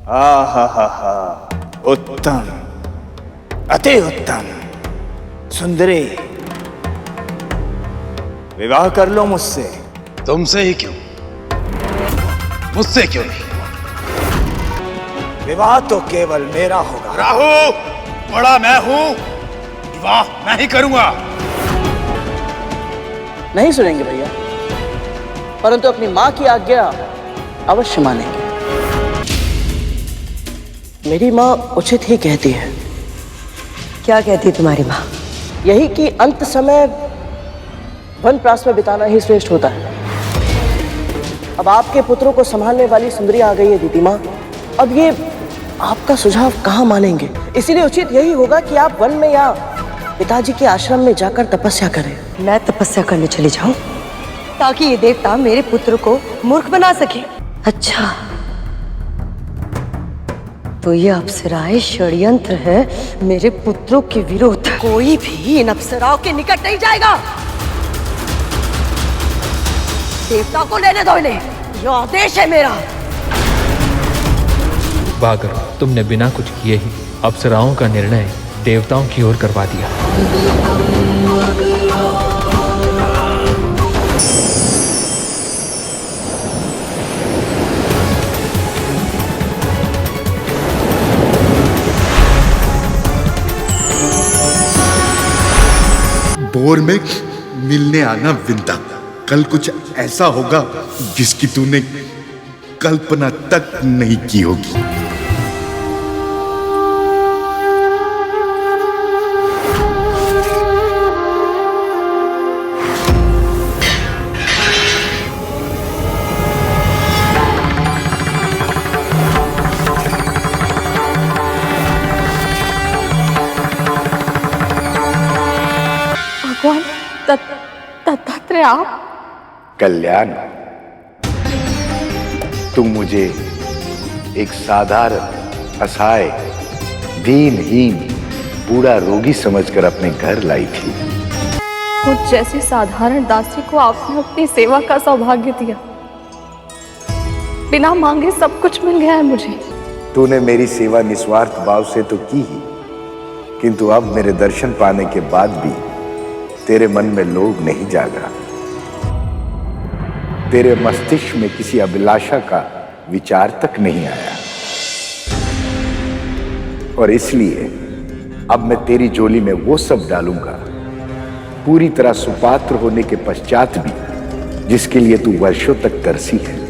आहा, उत्तम, अति उत्तम। सुंदरी, विवाह कर लो मुझसे। तुमसे ही क्यों, मुझसे क्यों नहीं? विवाह तो केवल मेरा होगा। राहु, बड़ा मैं हूं, विवाह मैं ही करूंगा। नहीं सुनेंगे भैया, परंतु अपनी मां की आज्ञा अवश्य मानेंगे। मेरी मां उचित ही कहती है। क्या कहती तुम्हारी मां? यही कि अंत समय वनप्रास में बिताना ही श्रेष्ठ होता है। अब आपके पुत्रों को संभालने वाली सुंदरी आ गई है दीदी मां। अब ये आपका सुझाव कहाँ मानेंगे, इसीलिए उचित यही होगा कि आप वन में या पिताजी के आश्रम में जाकर तपस्या करें। मैं तपस्या करने चली जाऊं ताकि ये देवता मेरे पुत्र को मूर्ख बना सके? अच्छा, तो ये अप्सराएं षड्यंत्र है मेरे पुत्रों के विरुद्ध। कोई भी इन अप्सराओं के निकट नहीं जाएगा। देवता को लेने दो इन्हें, ये आदेश है मेरा। बागर, तुमने बिना कुछ किए ही अप्सराओं का निर्णय देवताओं की ओर करवा दिया। भोर में मिलने आना विंदा। कल कुछ ऐसा होगा जिसकी तूने कल्पना तक नहीं की होगी। भगवान दत्तात्रेय, आप? कल्याण, तुम मुझे एक साधारण, असहाय, दीनहीन, बूढ़ा रोगी समझकर अपने घर लाई थी। मुझ जैसी साधारण दासी को आपने अपनी सेवा का सौभाग्य दिया। बिना मांगे सब कुछ मिल गया है मुझे। तूने मेरी सेवा निस्वार्थ भाव से तो की ही, किंतु अब मेरे दर्शन पाने के बाद भी तेरे मन में लोभ नहीं जागा। तेरे मस्तिष्क में किसी अभिलाषा का विचार तक नहीं आया, और इसलिए अब मैं तेरी झोली में वो सब डालूंगा, पूरी तरह सुपात्र होने के पश्चात भी, जिसके लिए तू वर्षों तक तरसी है।